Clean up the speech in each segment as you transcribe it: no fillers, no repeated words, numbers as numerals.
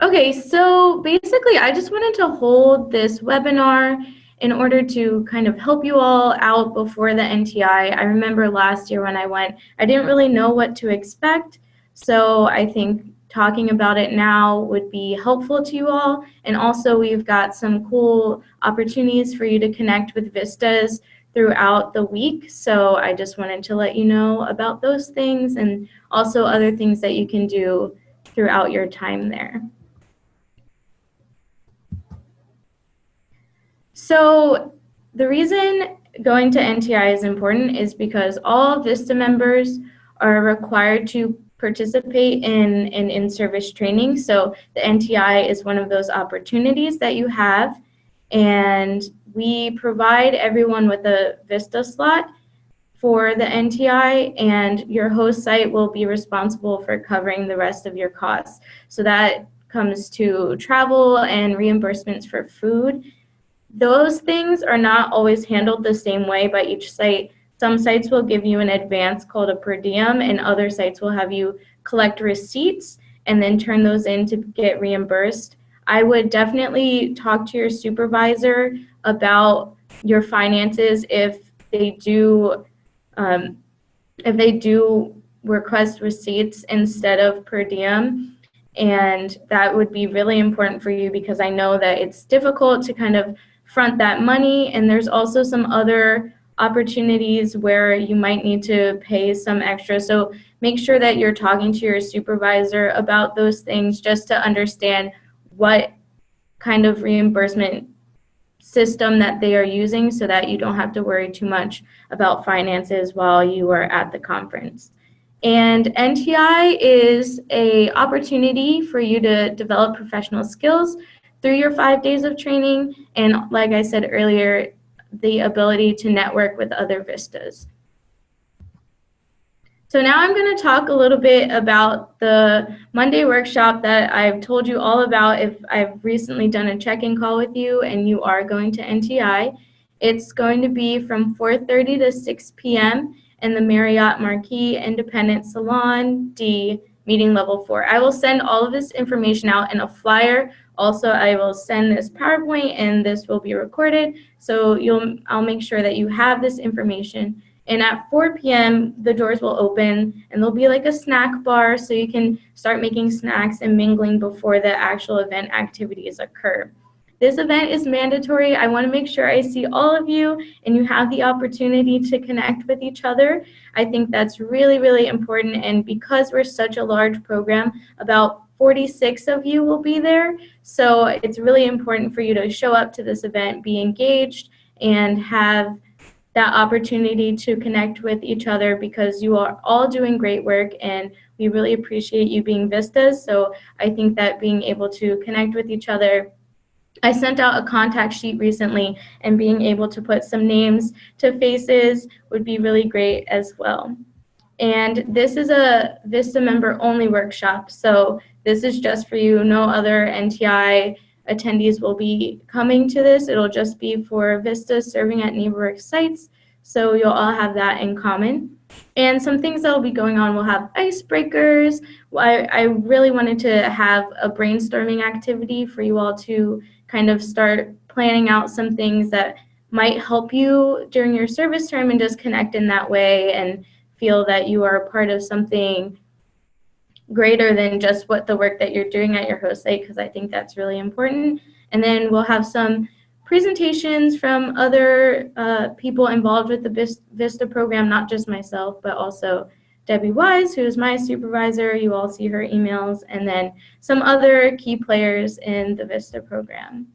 Okay, so basically I just wanted to hold this webinar in order to kind of help you all out before the NTI. I remember last year when I went, I didn't really know what to expect, so I think talking about it now would be helpful to you all. And also we've got some cool opportunities for you to connect with Vistas throughout the week, so I just wanted to let you know about those things and also other things that you can do throughout your time there. So the reason going to NTI is important is because all VISTA members are required to participate in an in-service training. So the NTI is one of those opportunities that you have, and we provide everyone with a VISTA slot for the NTI, and your host site will be responsible for covering the rest of your costs. So that comes to travel and reimbursements for food. Those things are not always handled the same way by each site. Some sites will give you an advance called a per diem, and other sites will have you collect receipts and then turn those in to get reimbursed. I would definitely talk to your supervisor about your finances if they do request receipts instead of per diem. And that would be really important for you because I know that it's difficult to kind of front that money, and there's also some other opportunities where you might need to pay some extra. So make sure that you're talking to your supervisor about those things just to understand what kind of reimbursement system that they are using so that you don't have to worry too much about finances while you are at the conference. And NTI is an opportunity for you to develop professional skills through your 5 days of training, and like I said earlier, the ability to network with other Vistas. So now I'm going to talk a little bit about the Monday workshop that I've told you all about if I've recently done a check-in call with you and you are going to NTI. It's going to be from 4:30 to 6 p.m. in the Marriott Marquis Independent Salon D, meeting level 4. I will send all of this information out in a flyer. Also, I will send this PowerPoint and this will be recorded, so I'll make sure that you have this information. And at 4 p.m., the doors will open and there'll be like a snack bar so you can start making snacks and mingling before the actual event activities occur. This event is mandatory. I want to make sure I see all of you and you have the opportunity to connect with each other. I think that's really, really important, and because we're such a large program, about 46 of you will be there, so it's really important for you to show up to this event, be engaged, and have that opportunity to connect with each other because you are all doing great work and we really appreciate you being Vistas. So I think that being able to connect with each other, I sent out a contact sheet recently, and being able to put some names to faces would be really great as well. And this is a VISTA member only workshop, so this is just for you. No other NTI attendees will be coming to this. It'll just be for Vistas serving at NeighborWorks sites, so you'll all have that in common. And some things that will be going on, we'll have icebreakers. I really wanted to have a brainstorming activity for you all to kind of start planning out some things that might help you during your service term and just connect in that way and feel that you are a part of something greater than just what the work that you're doing at your host site, because I think that's really important. And then we'll have some presentations from other people involved with the VISTA program, not just myself, but also Debbie Wise, who is my supervisor. You all see her emails, and then some other key players in the VISTA program.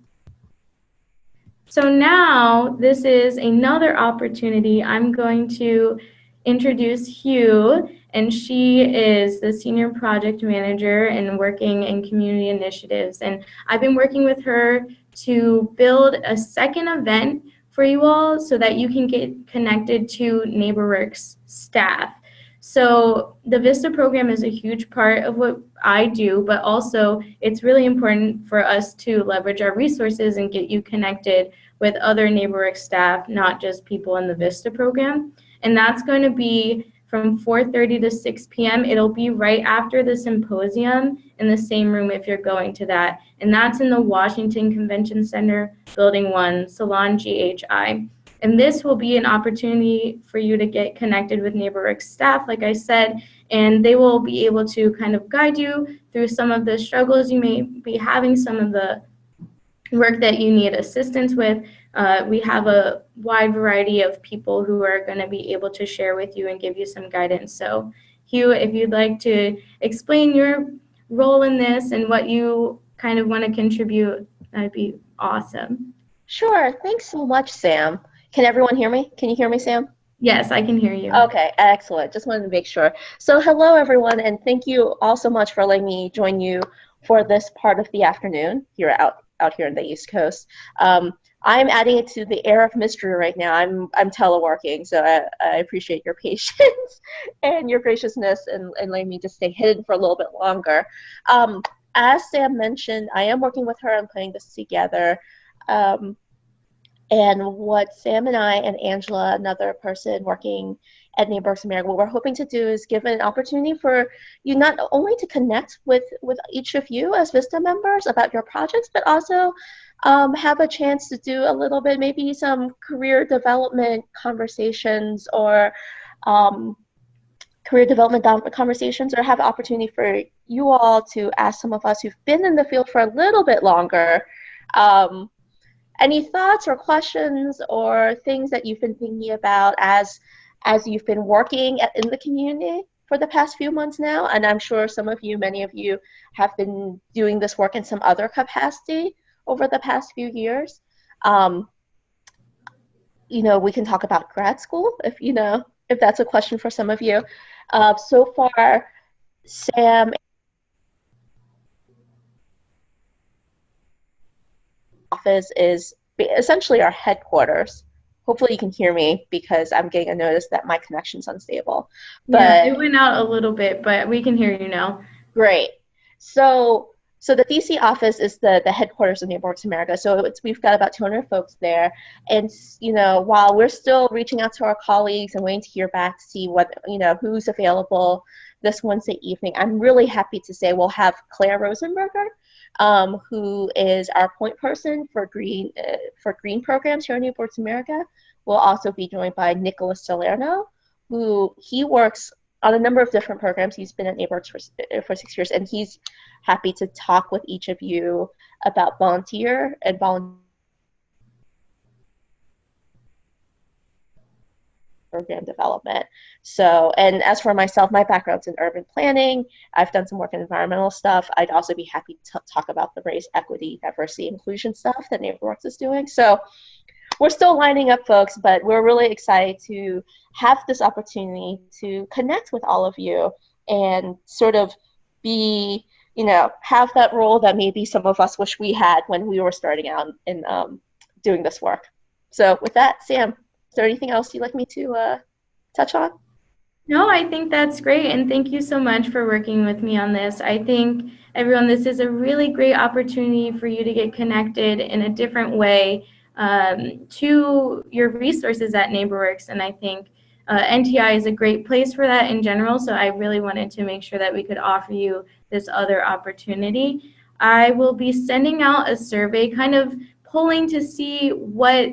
So now this is another opportunity. I'm going to introduce Hiue, and she is the Senior Project Manager and working in community initiatives. And I've been working with her to build a second event for you all so that you can get connected to NeighborWorks staff. So the VISTA program is a huge part of what I do, but also it's really important for us to leverage our resources and get you connected with other NeighborWorks staff, not just people in the VISTA program. And that's going to be from 4:30 to 6 p.m. It'll be right after the symposium in the same room if you're going to that. And that's in the Washington Convention Center, Building 1, Salon GHI. And this will be an opportunity for you to get connected with NeighborWorks staff, like I said, and they will be able to kind of guide you through some of the struggles you may be having, some of the work that you need assistance with. We have a wide variety of people who are going to be able to share with you and give you some guidance. So, Hugh, if you'd like to explain your role in this and what you kind of want to contribute, that'd be awesome. Sure. Thanks so much, Sam. Can everyone hear me? Can you hear me, Sam? Yes, I can hear you. Okay, excellent. Just wanted to make sure. So hello, everyone, and thank you all so much for letting me join you for this part of the afternoon here out here in the East Coast. I'm adding it to the air of mystery right now. I'm teleworking, so I appreciate your patience and your graciousness and letting me just stay hidden for a little bit longer. As Sam mentioned, I am working with her on putting this together. And what Sam and I and Angela, another person working at NeighborWorks America, what we're hoping to do is give an opportunity for you not only to connect with each of you as VISTA members about your projects, but also have a chance to do a little bit, maybe some career development conversations or conversations, or have an opportunity for you all to ask some of us who've been in the field for a little bit longer any thoughts or questions or things that you've been thinking about as you've been working in the community for the past few months now? And I'm sure many of you have been doing this work in some other capacity over the past few years. We can talk about grad school if that's a question for some of you. So far, Sam office is essentially our headquarters. Hopefully you can hear me because I'm getting a notice that my connection's unstable. But yeah, it went out a little bit, but we can hear you now. Great. So the DC office is the headquarters of NeighborWorks America. So we've got about 200 folks there. And while we're still reaching out to our colleagues and waiting to hear back to see who's available this Wednesday evening, I'm really happy to say we'll have Claire Rosenberger, who is our point person for green programs here at NeighborWorks America. We'll also be joined by Nicholas Salerno, he works on a number of different programs. He's been at NeighborWorks for 6 years, and he's happy to talk with each of you about volunteer program development. So, and as for myself, my background's in urban planning. I've done some work in environmental stuff. I'd also be happy to talk about the race, equity, diversity, inclusion stuff that NeighborWorks is doing. So we're still lining up, folks, but we're really excited to have this opportunity to connect with all of you and sort of be, have that role that maybe some of us wish we had when we were starting out in doing this work. So with that, Sam, is there anything else you'd like me to touch on? No, I think that's great, and thank you so much for working with me on this. I think, everyone, this is a really great opportunity for you to get connected in a different way to your resources at NeighborWorks, and I think NTI is a great place for that in general, so I really wanted to make sure that we could offer you this other opportunity. I will be sending out a survey, kind of polling to see what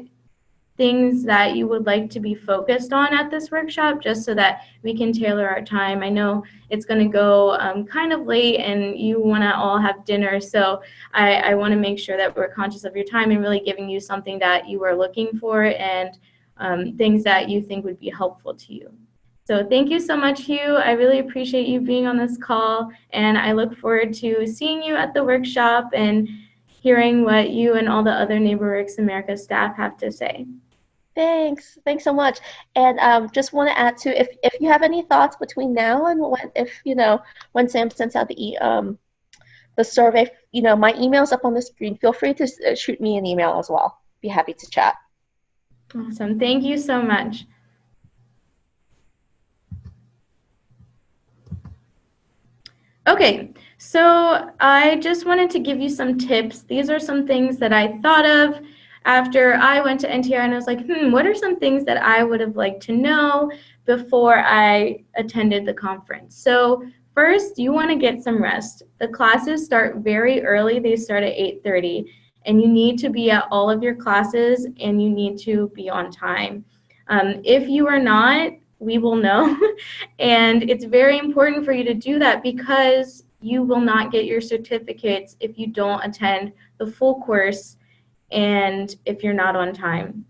things that you would like to be focused on at this workshop, just so that we can tailor our time. I know it's going to go kind of late and you want to all have dinner, so I want to make sure that we're conscious of your time and really giving you something that you are looking for and things that you think would be helpful to you. So thank you so much, Hugh. I really appreciate you being on this call, and I look forward to seeing you at the workshop and hearing what you and all the other NeighborWorks America staff have to say. Thanks so much. And just want to add to, if you have any thoughts between now and when Sam sends out the survey, my email's up on the screen. Feel free to shoot me an email as well. Be happy to chat. Awesome. Thank you so much. Okay, so I just wanted to give you some tips. These are some things that I thought of after I went to NTI, and I was like, what are some things that I would have liked to know before I attended the conference? So first, you want to get some rest. The classes start very early. They start at 8:30, and you need to be at all of your classes, and you need to be on time. If you are not, we will know. And it's very important for you to do that because you will not get your certificates if you don't attend the full course and if you're not on time.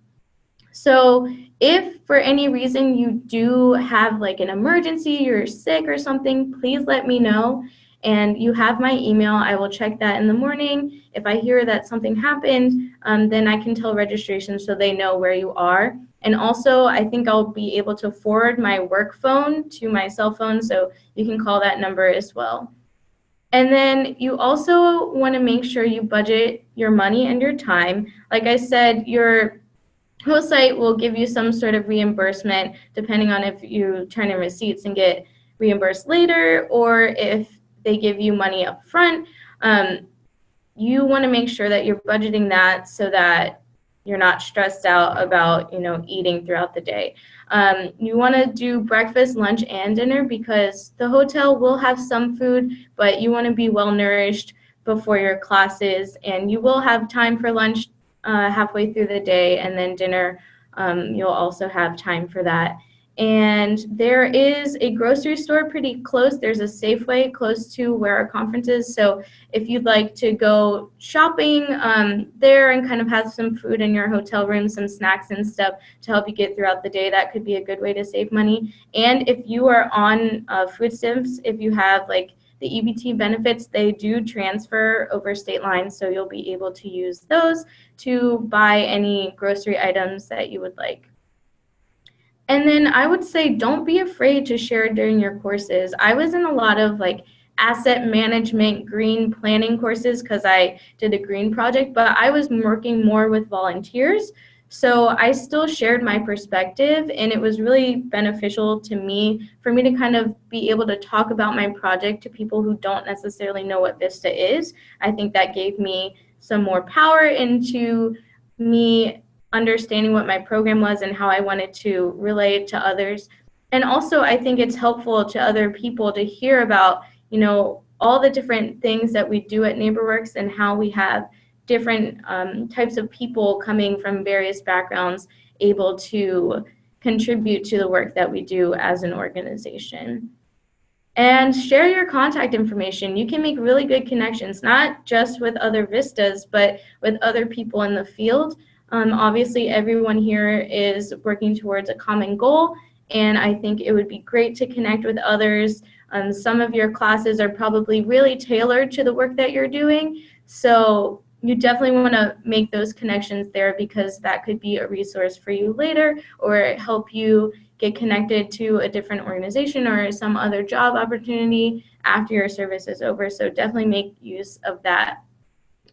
So if for any reason you do have like an emergency, you're sick or something, please let me know. And you have my email. I will check that in the morning. If I hear that something happened, then I can tell registration so they know where you are. And also, I think I'll be able to forward my work phone to my cell phone, so you can call that number as well. And then you also want to make sure you budget your money and your time. Like I said, your host site will give you some sort of reimbursement depending on if you turn in receipts and get reimbursed later or if they give you money up front. You want to make sure that you're budgeting that so that you're not stressed out about, eating throughout the day. You want to do breakfast, lunch, and dinner because the hotel will have some food, but you want to be well nourished before your classes, and you will have time for lunch halfway through the day, and then dinner, you'll also have time for that. And there is a grocery store pretty close. There's a Safeway close to where our conference is. So if you'd like to go shopping there and kind of have some food in your hotel room, some snacks and stuff to help you get throughout the day, that could be a good way to save money. And if you are on food stamps, if you have like the EBT benefits, they do transfer over state lines, so you'll be able to use those to buy any grocery items that you would like. And then I would say don't be afraid to share during your courses. I was in a lot of like asset management, green planning courses because I did a green project, but I was working more with volunteers. So I still shared my perspective, and it was really beneficial to me for me to kind of be able to talk about my project to people who don't necessarily know what VISTA is. I think that gave me some more power into me understanding what my program was and how I wanted to relay it to others. And also, I think it's helpful to other people to hear about, all the different things that we do at NeighborWorks and how we have different types of people coming from various backgrounds able to contribute to the work that we do as an organization. And share your contact information. You can make really good connections, not just with other VISTAs, but with other people in the field. Obviously, everyone here is working towards a common goal, and I think it would be great to connect with others. Some of your classes are probably really tailored to the work that you're doing, so you definitely want to make those connections there because that could be a resource for you later or help you get connected to a different organization or some other job opportunity after your service is over. So definitely make use of that.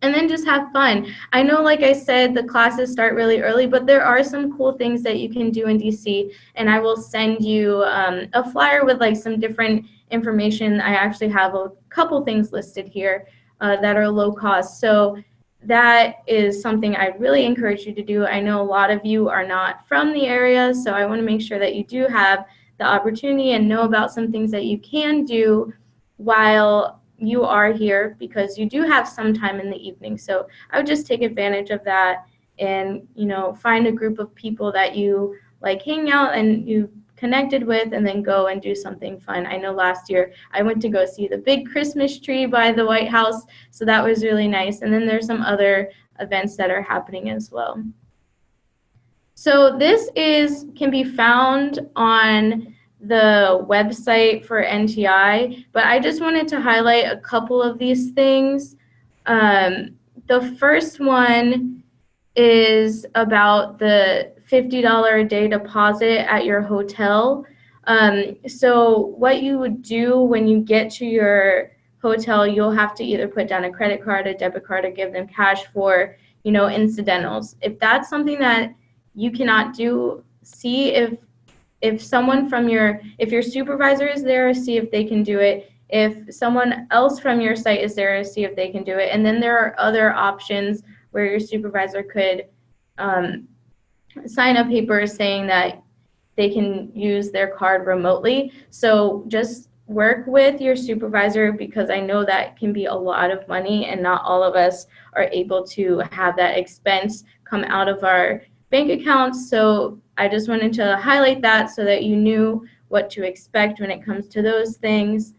And then just have fun. I know, like I said, the classes start really early, but there are some cool things that you can do in DC, and I will send you a flyer with like some different information. I actually have a couple things listed here that are low cost. So that is something I really encourage you to do. I know a lot of you are not from the area, so I want to make sure that you do have the opportunity and know about some things that you can do while you are here because you do have some time in the evening. So I would just take advantage of that and, find a group of people that you like hanging out and you connected with and then go and do something fun. I know last year I went to go see the big Christmas tree by the White House, so that was really nice. And then there's some other events that are happening as well. So this can be found on the website for NTI, but I just wanted to highlight a couple of these things. The first one is about the $50 a day deposit at your hotel. So what you would do when you get to your hotel, you'll have to either put down a credit card, a debit card, or give them cash for, incidentals. If that's something that you cannot do, see if someone from if your supervisor is there, see if they can do it. If someone else from your site is there, see if they can do it. And then there are other options where your supervisor could, sign-up paper saying that they can use their card remotely. So just work with your supervisor, because I know that can be a lot of money and not all of us are able to have that expense come out of our bank accounts. So I just wanted to highlight that so that you knew what to expect when it comes to those things.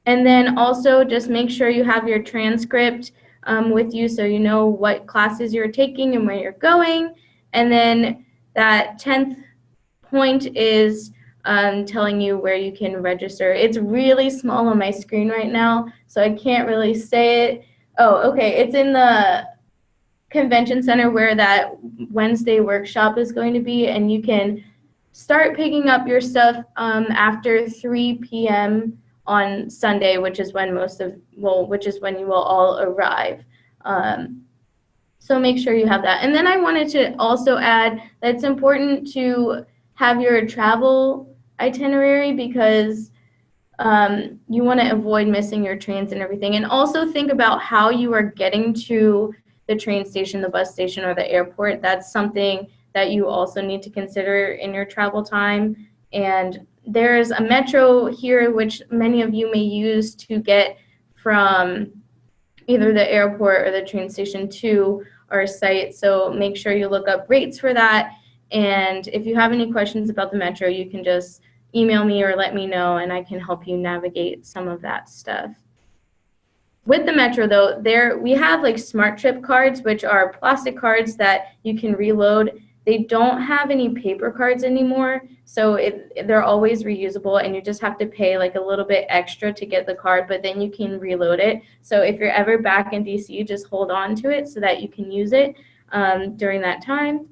And then also just make sure you have your transcript with you so you know what classes you're taking and where you're going. And then that 10th point is telling you where you can register. It's really small on my screen right now, so I can't really say it. Oh, okay, it's in the convention center where that Wednesday workshop is going to be, and you can start picking up your stuff after 3 p.m. on Sunday, which is when which is when you will all arrive. So make sure you have that. And then I wanted to also add that it's important to have your travel itinerary, because you want to avoid missing your trains and everything. And also think about how you are getting to the train station, the bus station, or the airport. That's something that you also need to consider in your travel time. And there's a metro here, which many of you may use to get from either the airport or the train station to our site. So make sure you look up rates for that. And if you have any questions about the metro, you can just email me or let me know, and I can help you navigate some of that stuff. With the metro, though, we have like smart trip cards, which are plastic cards that you can reload. They don't have any paper cards anymore, so they're always reusable, and you just have to pay like a little bit extra to get the card, but then you can reload it. So if you're ever back in DC, just hold on to it so that you can use it during that time.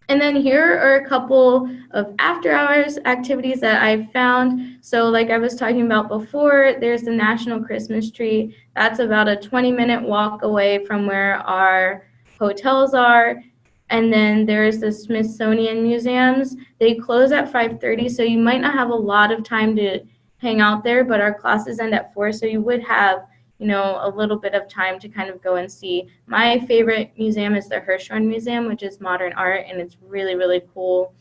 And then here are a couple of after-hours activities that I've found. So like I was talking about before, there's the National Christmas Tree. That's about a 20-minute walk away from where our hotels are. And then there's the Smithsonian Museums. They close at 5:30, so you might not have a lot of time to hang out there, but our classes end at 4, so you would have a little bit of time to kind of go and see. My favorite museum is the Hirshhorn Museum, which is modern art, and it's really, really cool.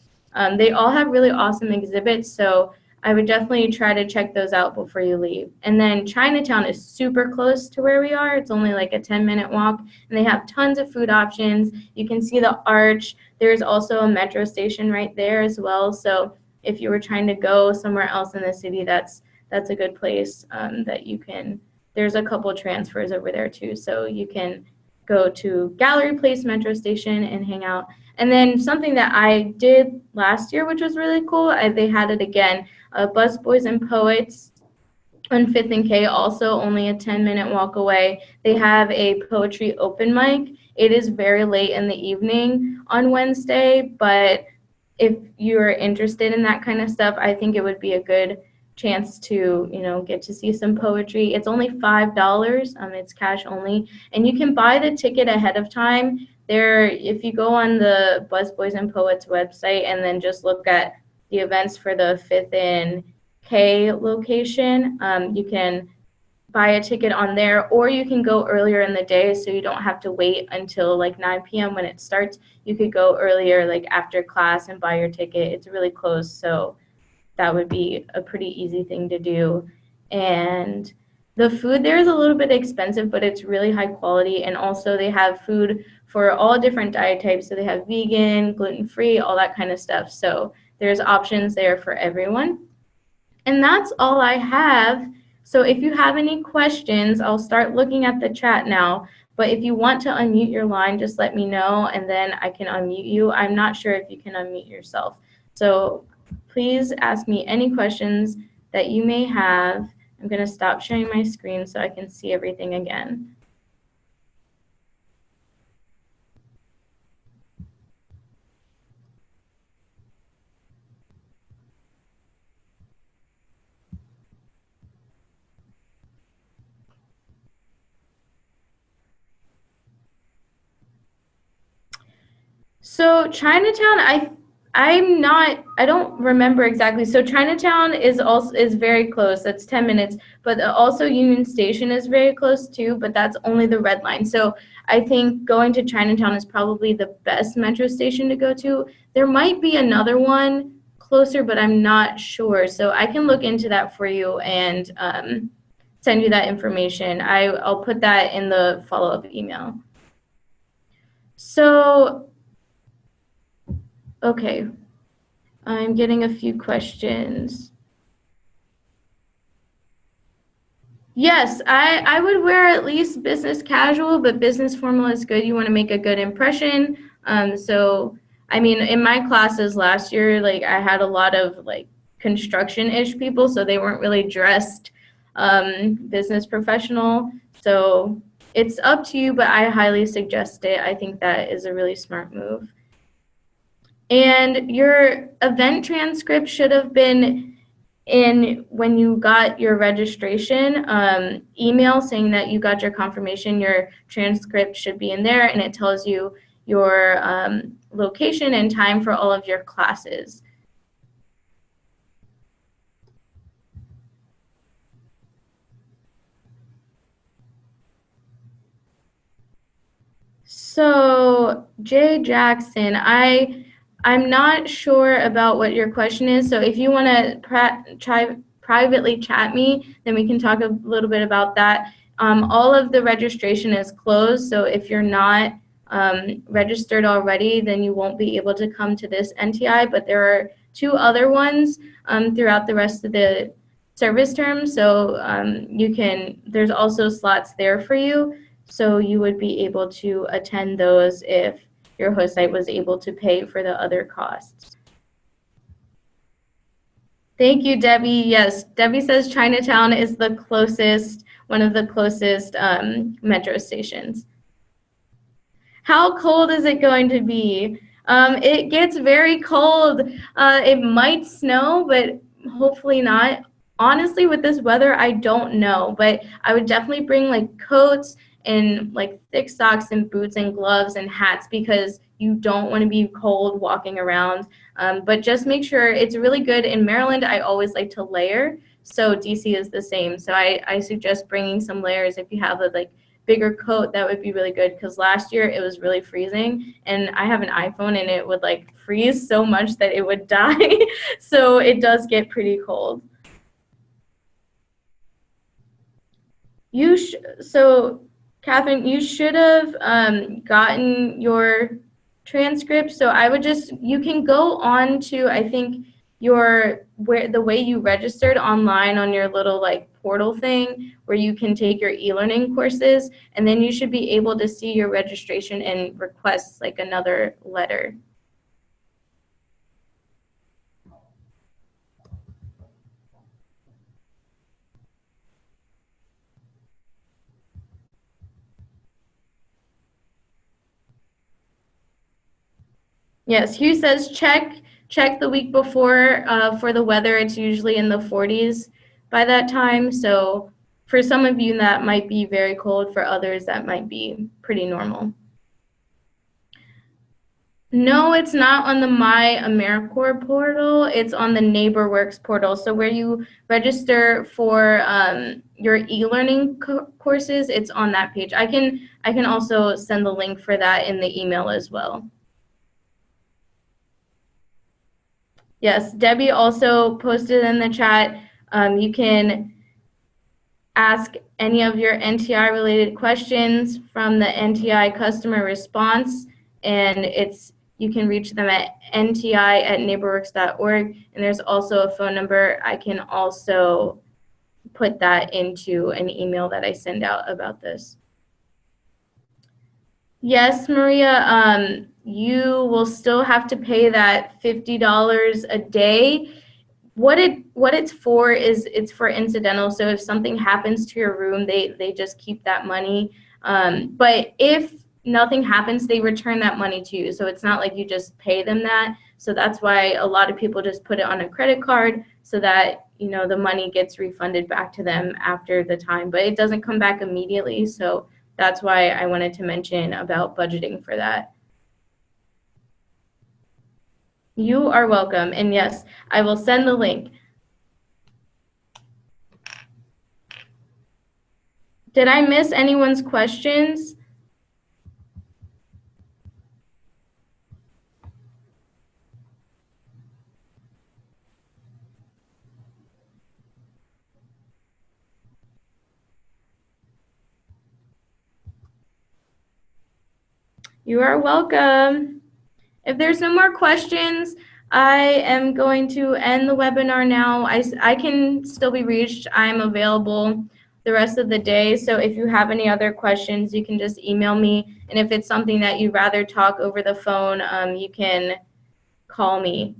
They all have really awesome exhibits, so I would definitely try to check those out before you leave. And then Chinatown is super close to where we are. It's only like a 10-minute walk, and they have tons of food options. You can see the arch. There's also a metro station right there as well, so if you were trying to go somewhere else in the city, that's a good place that you can. There's a couple transfers over there too, so you can go to Gallery Place Metro Station and hang out. And then something that I did last year, which was really cool, they had it again, Busboys and Poets on 5th and K, also only a 10-minute walk away. They have a poetry open mic. It is very late in the evening on Wednesday, but if you're interested in that kind of stuff, I think it would be a good chance to get to see some poetry. It's only $5. It's cash only, and you can buy the ticket ahead of time. If you go on the Busboys and Poets website and then just look at the events for the 5th and K location, you can buy a ticket on there, or you can go earlier in the day so you don't have to wait until like 9 p.m. when it starts. You could go earlier, like after class, and buy your ticket. It's really close, so that would be a pretty easy thing to do. And the food there is a little bit expensive, but it's really high quality. And also they have food for all different diet types. So they have vegan, gluten-free, all that kind of stuff. So there's options there for everyone. And that's all I have. So if you have any questions, I'll start looking at the chat now. But if you want to unmute your line, just let me know, and then I can unmute you. I'm not sure if you can unmute yourself. So please ask me any questions that you may have. I'm going to stop sharing my screen so I can see everything again. So Chinatown, I don't remember exactly. So Chinatown is very close. That's 10 minutes, but also Union Station is very close too, but that's only the red line. So I think going to Chinatown is probably the best metro station to go to. There might be another one closer, but I'm not sure. So I can look into that for you and send you that information. I'll put that in the follow-up email. So, okay. I'm getting a few questions. Yes, I would wear at least business casual, but business formal is good. You want to make a good impression. So, I mean, in my classes last year, like I had a lot of like construction-ish people, so they weren't really dressed business professional. So it's up to you, but I highly suggest it. I think that is a really smart move. And your event transcript should have been in when you got your registration email saying that you got your confirmation. Your transcript should be in there, and it tells you your location and time for all of your classes. So, Jay Jackson, I'm not sure about what your question is. So if you want to privately chat me, then we can talk a little bit about that. All of the registration is closed. So if you're not registered already, then you won't be able to come to this NTI. But there are 2 other ones throughout the rest of the service term. So there's also slots there for you. So you would be able to attend those if your host site was able to pay for the other costs. Thank you, Debbie. Yes, Debbie says Chinatown is the closest, one of the closest metro stations. How cold is it going to be? It gets very cold. It might snow, but hopefully not. Honestly, with this weather, I don't know, but I would definitely bring like coats and like thick socks and boots and gloves and hats because you don't want to be cold walking around. But just make sure it's really good. In Maryland, I always like to layer. So DC is the same. So I suggest bringing some layers if you have a like bigger coat. That would be really good because last year it was really freezing and I have an iPhone and it would like freeze so much that it would die. So it does get pretty cold. So Catherine, you should have gotten your transcript. So I would you can go on to, I think, the way you registered online on your little like portal thing where you can take your e-learning courses, and then you should be able to see your registration and request like another letter. Yes, Hugh says check the week before for the weather. It's usually in the 40s by that time. So for some of you, that might be very cold. For others, that might be pretty normal. No, it's not on the My AmeriCorps portal. It's on the NeighborWorks portal. So where you register for your e-learning courses, it's on that page. I can also send the link for that in the email as well. Yes, Debbie also posted in the chat. You can ask any of your NTI related questions from the NTI customer response, and you can reach them at nti@neighborworks.org, and there's also a phone number. I can also put that into an email that I send out about this. Yes, Maria, you will still have to pay that $50 a day. What it's for is it's for incidental. So if something happens to your room, they just keep that money. But if nothing happens, they return that money to you. So it's not like you just pay them that. So that's why a lot of people just put it on a credit card so that the money gets refunded back to them after the time. But it doesn't come back immediately. So that's why I wanted to mention about budgeting for that. You are welcome. And yes, I will send the link. Did I miss anyone's questions? You are welcome. If there's no more questions, I am going to end the webinar now. I can still be reached. I'm available the rest of the day. So if you have any other questions, you can just email me. And if it's something that you'd rather talk over the phone, you can call me.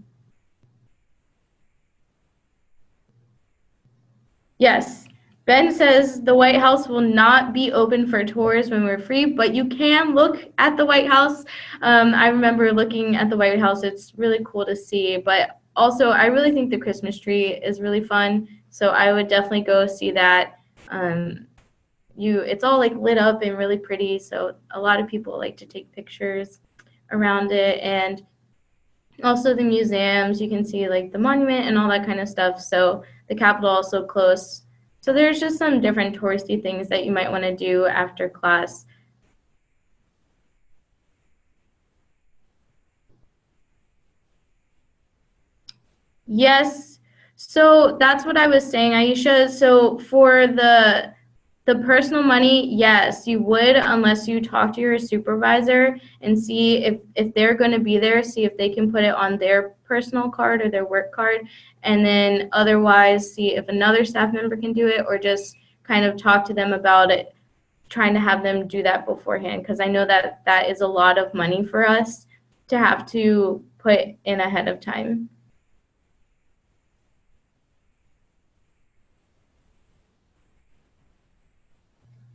Yes. Ben says the White House will not be open for tours when we're free, but you can look at the White House. I remember looking at the White House. It's really cool to see, but also I really think the Christmas tree is really fun, so I would definitely go see that. It's all like lit up and really pretty, so a lot of people like to take pictures around it, and also the museums. You can see like the monument and all that kind of stuff. So the Capitol also close. So there's just some different touristy things that you might want to do after class. Yes. So that's what I was saying, Aisha. So for the personal money, yes, you would, unless you talk to your supervisor and see if they're going to be there, see if they can put it on their personal card or their work card, and then otherwise see if another staff member can do it, or just kind of talk to them about it, trying to have them do that beforehand, because I know that that is a lot of money for us to have to put in ahead of time.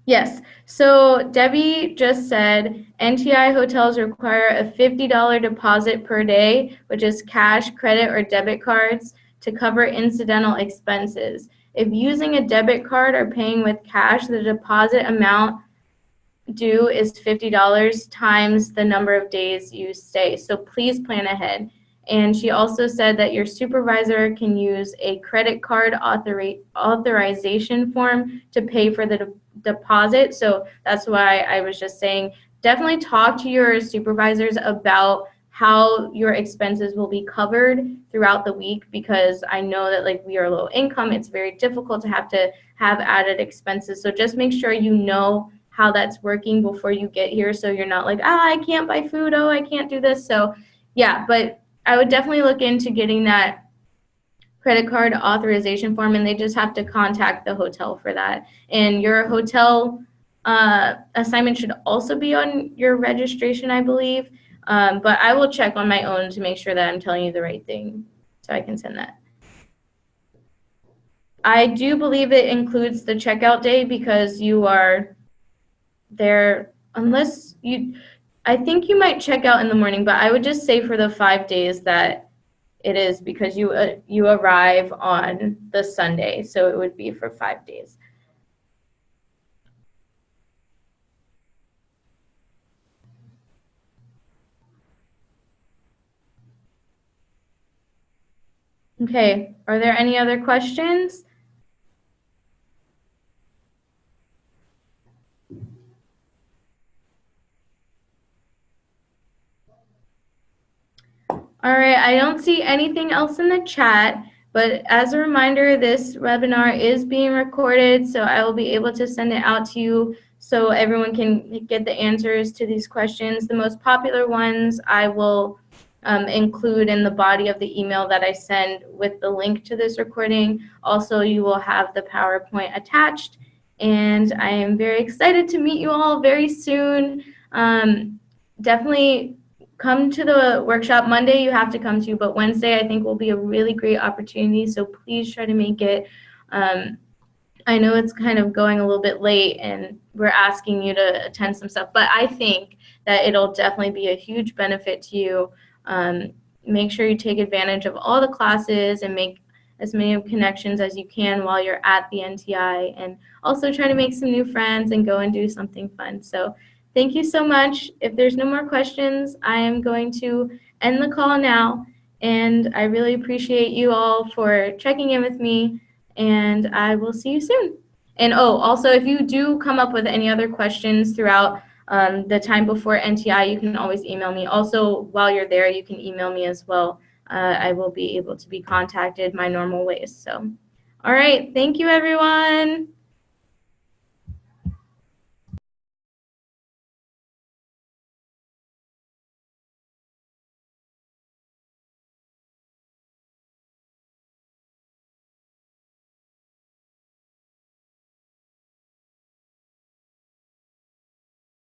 Yes. So Debbie just said NTI hotels require a $50 deposit per day, which is cash, credit, or debit cards, to cover incidental expenses. If using a debit card or paying with cash, the deposit amount due is $50 times the number of days you stay. So please plan ahead. And she also said that your supervisor can use a credit card authorization form to pay for the deposit. So that's why I was just saying, definitely talk to your supervisors about how your expenses will be covered throughout the week, because I know that like we are low income, it's very difficult to have added expenses. So just make sure you know how that's working before you get here, so you're not like, I can't buy food, oh, I can't do this. So yeah, but I would definitely look into getting that credit card authorization form, and they just have to contact the hotel for that. And your hotel assignment should also be on your registration, I believe. But I will check on my own to make sure that I'm telling you the right thing, so I can send that. I do believe it includes the checkout day, because you are there, unless I think you might check out in the morning, but I would just say for the 5 days that it is, because you arrive on the Sunday, so it would be for 5 days. Okay, are there any other questions? All right, I don't see anything else in the chat, but as a reminder, this webinar is being recorded, so I will be able to send it out to you so everyone can get the answers to these questions. The most popular ones I will include in the body of the email that I send with the link to this recording. Also, you will have the PowerPoint attached, and I am very excited to meet you all very soon. Definitely come to the workshop. Monday you have to come to, but Wednesday I think will be a really great opportunity, so please try to make it. I know it's kind of going a little bit late and we're asking you to attend some stuff, but I think that it'll definitely be a huge benefit to you. Make sure you take advantage of all the classes and make as many connections as you can while you're at the NTI, and also try to make some new friends and go and do something fun. So thank you so much. If there's no more questions, I am going to end the call now. And I really appreciate you all for checking in with me, and I will see you soon. And oh, also, if you do come up with any other questions throughout the time before NTI, you can always email me. Also, while you're there, you can email me as well. I will be able to be contacted my normal ways. So, all right. Thank you, everyone.